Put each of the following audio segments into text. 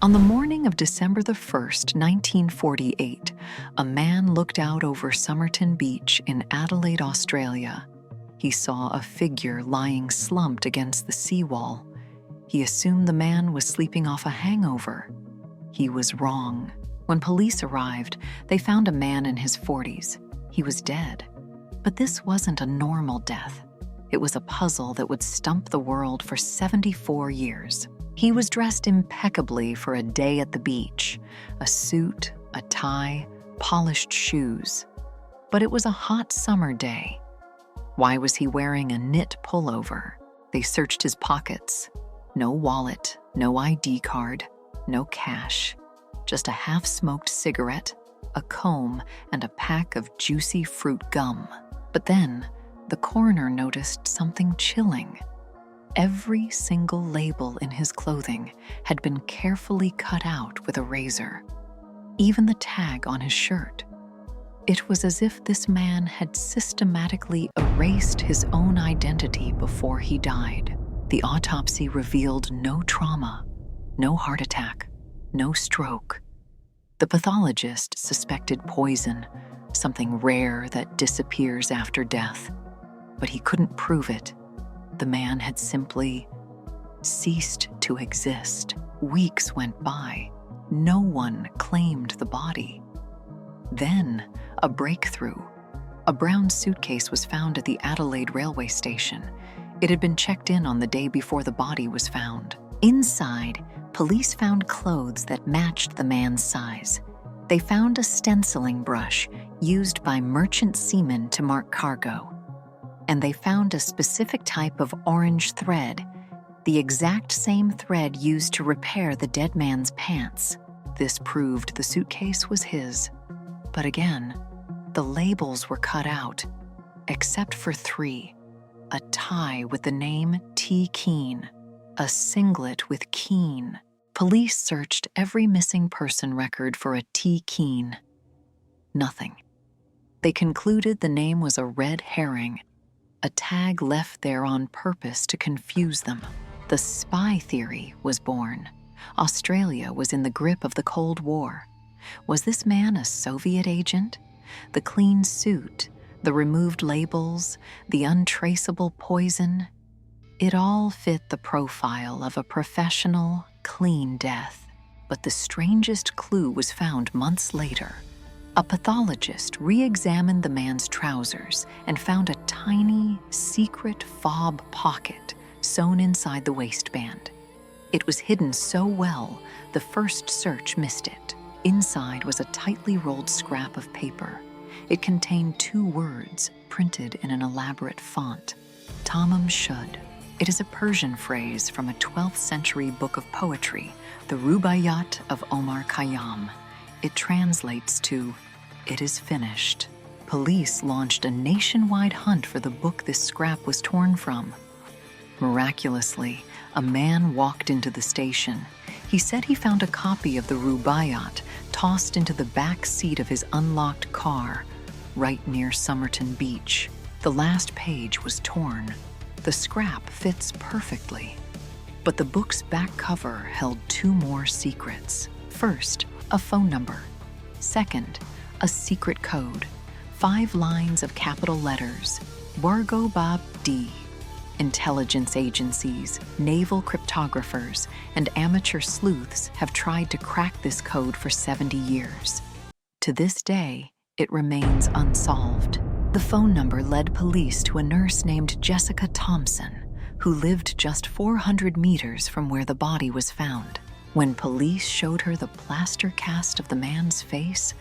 On the morning of December the 1st, 1948, a man looked out over Somerton Beach in Adelaide, Australia. He saw a figure lying slumped against the seawall. He assumed the man was sleeping off a hangover. He was wrong. When police arrived, they found a man in his 40s. He was dead. But this wasn't a normal death. It was a puzzle that would stump the world for 74 years. He was dressed impeccably for a day at the beach, a suit, a tie, polished shoes. But it was a hot summer day. Why was he wearing a knit pullover? They searched his pockets. No wallet, no ID card, no cash. Just a half-smoked cigarette, a comb, and a pack of juicy fruit gum. But then, the coroner noticed something chilling. Every single label in his clothing had been carefully cut out with a razor, even the tag on his shirt. It was as if this man had systematically erased his own identity before he died. The autopsy revealed no trauma, no heart attack, no stroke. The pathologist suspected poison, something rare that disappears after death, but he couldn't prove it. The man had simply ceased to exist. Weeks went by. No one claimed the body. Then, a breakthrough. A brown suitcase was found at the Adelaide railway station. It had been checked in on the day before the body was found. Inside, police found clothes that matched the man's size. They found a stenciling brush used by merchant seamen to mark cargo. And they found a specific type of orange thread, the exact same thread used to repair the dead man's pants. This proved the suitcase was his. But again, the labels were cut out, except for 3. A tie with the name T. Keane, a singlet with Keane. Police searched every missing person record for a T. Keane. Nothing. They concluded the name was a red herring, a tag left there on purpose to confuse them. The spy theory was born. Australia was in the grip of the Cold War. Was this man a Soviet agent? The clean suit, the removed labels, the untraceable poison? It all fit the profile of a professional, clean death. But the strangest clue was found months later. A pathologist re-examined the man's trousers and found a tiny, secret fob pocket sewn inside the waistband. It was hidden so well, the first search missed it. Inside was a tightly rolled scrap of paper. It contained 2 words printed in an elaborate font: Tamám Shud. It is a Persian phrase from a 12th century book of poetry, the Rubaiyat of Omar Khayyam. It translates to, "It is finished." Police launched a nationwide hunt for the book this scrap was torn from. Miraculously, a man walked into the station. He said he found a copy of the Rubaiyat tossed into the back seat of his unlocked car, right near Somerton Beach. The last page was torn. The scrap fits perfectly. But the book's back cover held 2 more secrets. First, a phone number. Second, a secret code. 5 lines of capital letters. Wargo Bab D. Intelligence agencies, naval cryptographers, and amateur sleuths have tried to crack this code for 70 years. To this day, it remains unsolved. The phone number led police to a nurse named Jessica Thompson, who lived just 400 meters from where the body was found. When police showed her the plaster cast of the man's face,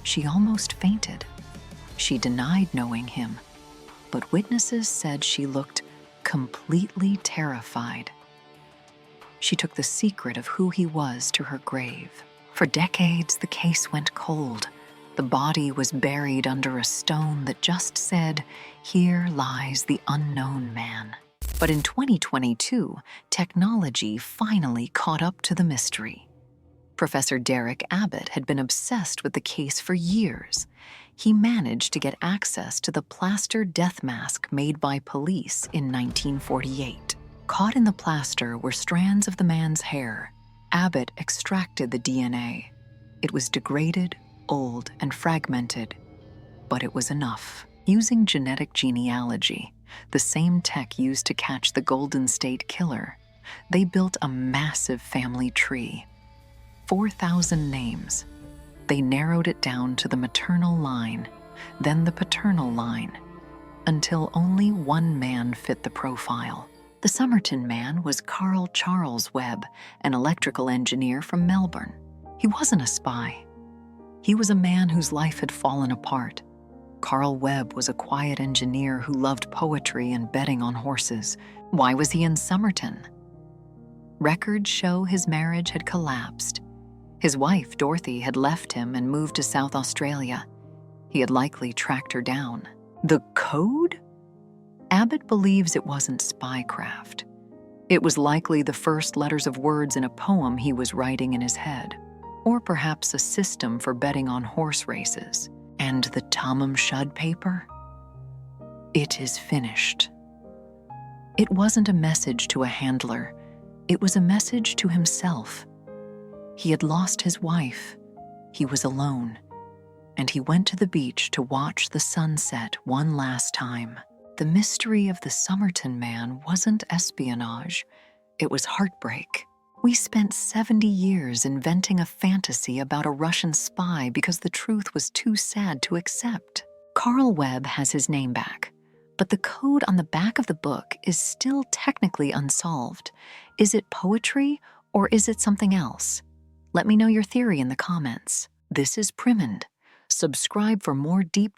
she almost fainted. She denied knowing him, but witnesses said she looked completely terrified. She took the secret of who he was to her grave. For decades, the case went cold. The body was buried under a stone that just said, "Here lies the unknown man." But in 2022, technology finally caught up to the mystery. Professor Derek Abbott had been obsessed with the case for years. He managed to get access to the plaster death mask made by police in 1948. Caught in the plaster were strands of the man's hair, Abbott extracted the DNA. It was degraded, old, and fragmented, but it was enough. Using genetic genealogy, the same tech used to catch the Golden State Killer, they built a massive family tree. 4,000 names. They narrowed it down to the maternal line, then the paternal line, until only one man fit the profile. The Somerton Man was Carl Charles Webb, an electrical engineer from Melbourne. He wasn't a spy. He was a man whose life had fallen apart. Carl Webb was a quiet engineer who loved poetry and betting on horses. Why was he in Somerton? Records show his marriage had collapsed. His wife, Dorothy, had left him and moved to South Australia. He had likely tracked her down. The code? Abbott believes it wasn't spycraft. It was likely the first letters of words in a poem he was writing in his head, or perhaps a system for betting on horse races. And the Tamám Shud paper? It is finished. It wasn't a message to a handler. It was a message to himself. He had lost his wife. He was alone. And he went to the beach to watch the sunset one last time. The mystery of the Somerton Man wasn't espionage. It was heartbreak. We spent 70 years inventing a fantasy about a Russian spy because the truth was too sad to accept. Carl Webb has his name back, but the code on the back of the book is still technically unsolved. Is it poetry or is it something else? Let me know your theory in the comments. This is Primmond. Subscribe for more deep dive